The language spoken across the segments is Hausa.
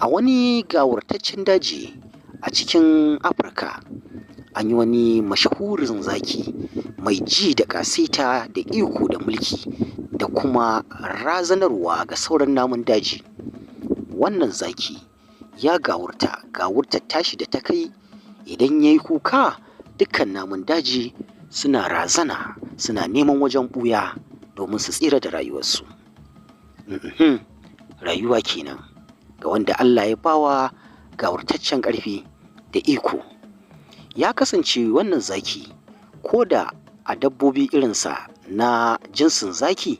A wani gawurtaccen daji a cikin Afirka, an yi wani mashahurin zaki mai ji da ƙasaita da iko da mulki da kuma razanarwa ga sauran namun daji. Wannan zaki ya gawurtar tashi da ta kai idan ya yi kuka dukkan namun daji suna razana, suna neman wajen ɓuya domin su tsira da rayuwarsu. Rayuwa kenan ga wanda Allah ya bawa gawurtaccen ƙarfi da iko. Ya kasance wannan zaki ko da a dabbobi irinsa na jinsin zaki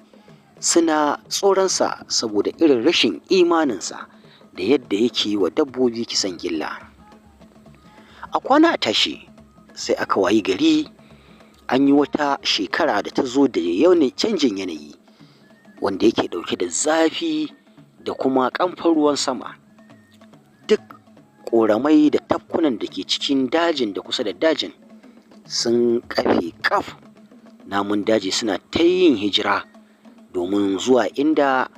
suna tsoronsa saboda irin rashin imaninsa da yadda yake yi wa dabbobi kisan gilla. A kwana a tashi sai aka wayi gari an yi wata shekara da ta zo da canjin yanayi wanda yake ɗauke da zafi da kuma ƙamfar ruwan sama. Duk ƙoramai da tafkunan da ke cikin dajin da kusa da dajin sun ƙafe ƙaf. Namun daji suna ta yin hijira domin zuwa inda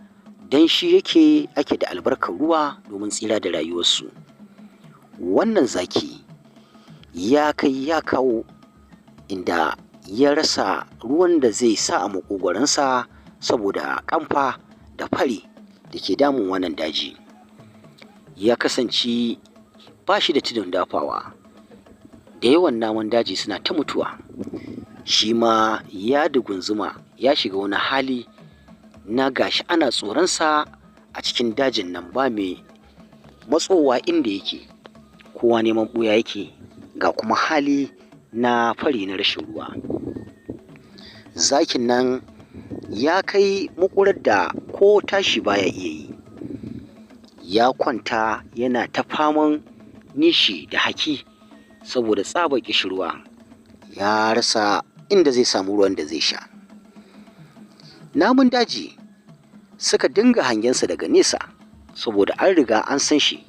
danshi ake da albarkar ruwa domin tsira da rayuwarsu. Wannan zaki ya kai ya kawo inda ya rasa ruwan da zai sa a maƙogwaronsa saboda ƙamfa da fari da ke damun wannan daji. Ya kasance ba shi da tudun dafawa, da yawan namun daji suna ta mutuwa. Shi ma ya dugunzuma, ya shiga wani hali na gashi ana tsoronsa a cikin dajin nan, ba mai matsowa inda yake, kowa neman ɓuya yake, ga kuma hali na fari na rashin ruwa. Zakin nan ya kai maƙurar da ko tashi baya iya yi, ya kwanta yana ta faman nishi da haki saboda tsabar ƙishirwa, ya rasa inda zai samu ruwan da zai sha. Namun daji suka dinga hangensa daga nesa saboda an riga an san shi,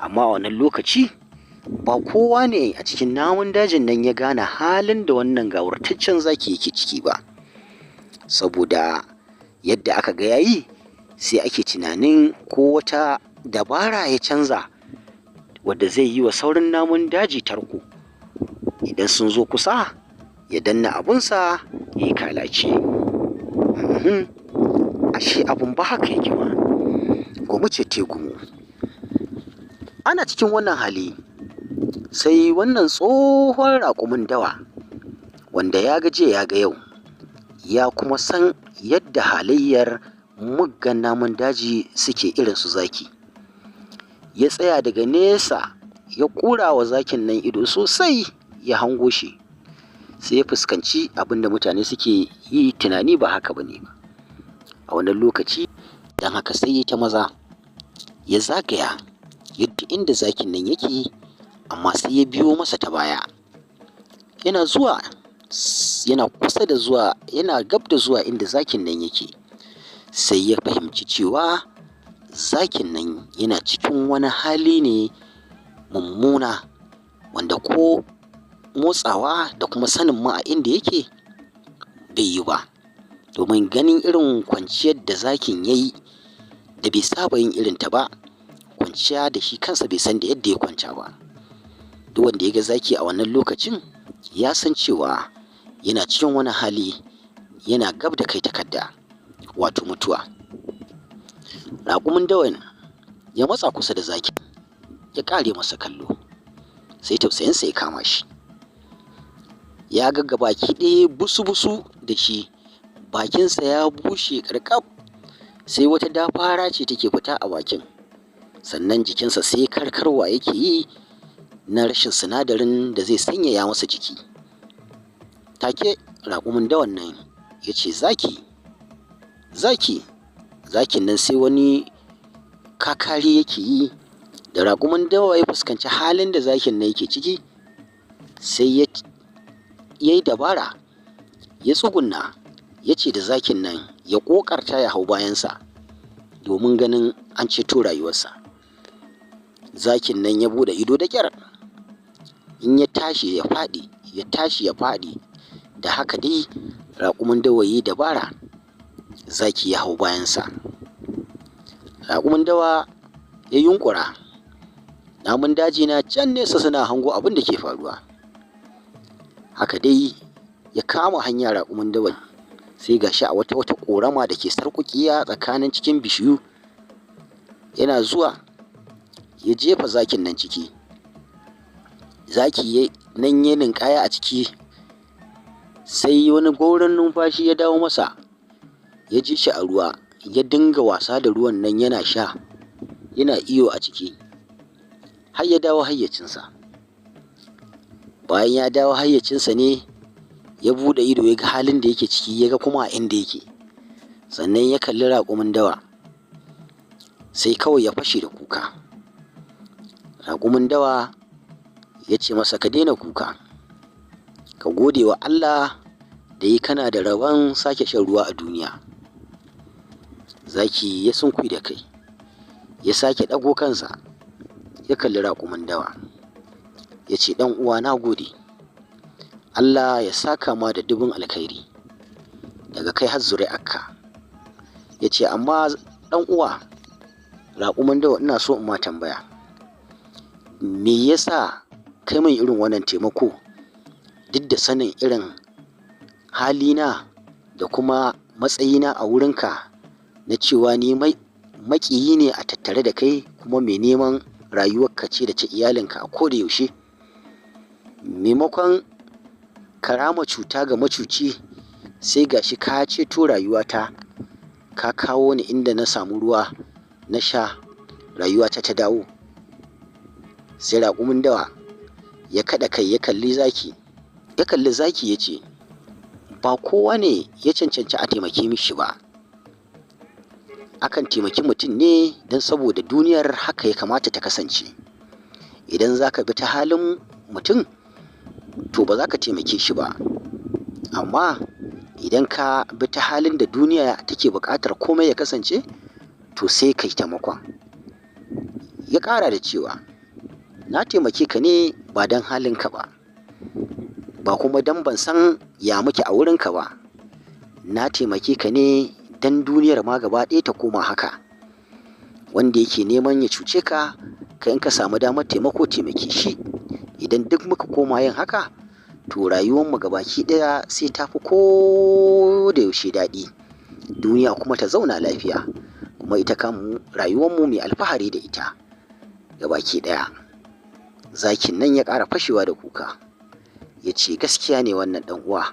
amma a wannan lokaci ba kowa ne a cikin namun dajin nan ya gane halin da wannan gawurtaccen zaki yake ciki ba. Saboda yadda aka ga yayi, sai ake tunanin ko wata dabara ya canza wadda zai yi wa sauran namun daji tarko, idan sun zo kusa ya danna abunsa ya yi kalaci. Ashe abun ba haka yake ba, gumu ce te gumu. Ana cikin wannan hali sai wannan tsohon raƙumin dawa wanda ya ga jiya ya ga yau, ya kuma san yadda halayyar muggan namun daji suke irin su zaki, ya tsaya daga nesa ya ƙura wa zakin nan ido sosai, ya hango shi, sai ya fuskanci abin da mutane suke yi tunani ba haka bane ba a wannan lokaci. Don haka sai ya ta maza ya zagaya yadda inda zakin nan yake, amma sai ya biyo masa ta baya. Yana zuwa, yana kusa da zuwa, yana gab da zuwa inda zakin nan yake, sai ya fahimci cewa zakin nan yana cikin wani hali ne mummuna wanda ko motsawa da kuma sanin ma a inda yake bai yi ba, domin ganin irin kwanciyar da zakin ya yi da bai saba yin irin ta ba, kwanciya da shi kansa bai san da yadda ya kwanta ba. Duk wanda ya ga zaki a wannan lokacin ya san cewa yana cikin wani hali, yana gab da kai takarda, wato mutuwa. Raƙumin dawan ya matsa kusa da zakin, ya ƙare masa kallo, sai tausayinsa ya kama shi. Ya ga gabaki ɗaya busu-busu da shi, bakinsa ya bushe ƙarƙaf, sai wata dafara ce take fita a bakin, sannan jikinsa sai karkarwa yake yi na rashin sinadarin da zai sanyaya masa jiki. Take raƙumin dawan nan ya ce, zaki, zaki. Zakin nan sai wani kakari yake yi. Da raƙumin dawa ya fuskanci halin da zakin nan yake ciki, sai ya yi dabara, ya tsugunna, ya ce da zakin nan ya ƙoƙarta ya hau bayansa domin ganin an ceto rayuwarsa. Zakin nan ya buɗe ido da ƙyar, in ya tashi ya faɗi, ya tashi ya faɗi. Da haka dai raƙumin dawa ya yi dabara, zaki ya hau bayansa. Raƙumin dawa ya yunƙura. Namun daji na can nesa suna hango abin da ke faruwa. Haka dai ya kama hanya raƙumin dawan, sai ga shi a wata ƙorama da ke sarƙuƙiya tsakanin cikin bishiyu. Yana zuwa ya jefa zakin nan ciki. Zaki nan ya ninkaya a ciki, sai wani goron numfashi ya dawo masa, ya ji shi a ruwa, ya dinga wasa da ruwan nan yana sha, yana iyo a ciki, har ya dawo hayyacinsa. Bayan ya dawo hayyacinsa ne ya buɗe ido ya ga halin da yake ciki, ya ga kuma a inda yake. Sannan ya kalli raƙumin dawa, sai kawai ya fashe da kuka. Raƙumin dawa ya ce masa, ka daina kuka, ka gode wa Allah da yi kana da rabon sake shan ruwa a duniya. Zaki ya sunkuyi da kai, ya sake ɗago kansa, ya kalli raƙumin dawa, ya ce, ɗan uwa na gode, Allah ya saka ma da dubin alkhairi daga kai har zuri'arka. Ya ce, amma ɗan uwa raƙumin dawa, ina so in ma tambaya, me yasa kai min irin wannan taimako duk da sanin irin halina da kuma matsayina a wurinka na cewa ni maƙiyi ne a tattare da kai, kuma mai neman rayuwarka ce da ta iyalinka a koda yaushe? Maimakon ka rama cuta ga macuci, sai gashi ka ceto rayuwata, ka kawo ni inda na samu ruwa na sha, rayuwata ta dawo. Sai raƙumin dawa ya kaɗa kai ya kalli zaki, ya ce, ba kowa ne ya cancanci a taimake mishi ba. Akan taimaki mutum ne don saboda duniyar haka ya kamata ta kasance. Idan za ka bi ta halin mutum, to ba za ka taimake shi ba, amma idan ka bi ta halin da duniya take buƙatar komai ya kasance, to sai ka yi taimakon. Ya ƙara da cewa, na taimake ka ne ba don halinka ba, ba kuma don ban san ya muke a wurinka ba. Na taimake ka ne don duniyar ma gaba ɗaya ta koma haka. Wanda yake neman ya cuce ka, ka in ka samu damar taimako, taimake shi. Idan duk muka koma yin haka, to rayuwarmu gabaki ɗaya sai ta fi ko da yaushe daɗi, duniya kuma ta zauna lafiya, kuma ita kan rayuwarmu mai alfahari da ita gabaki ɗaya. Zakin nan ya ƙara fashewa da kuka, ya ce, gaskiya ne wannan ɗan uwa,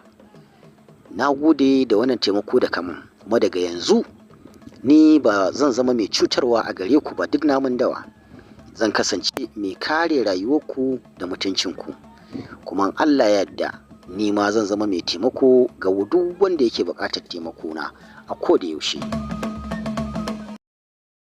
na gode da wannan taimako da kamun, kuma daga yanzu ni ba zan zama mai cutarwa a gare ku ba. Duk namun dawa zan kasance mai kare rayuwarku da mutuncinku, kuma Allah ya yarda ni ma zan zama mai taimako ga duk wanda yake buƙatar taimako na a koda yaushe.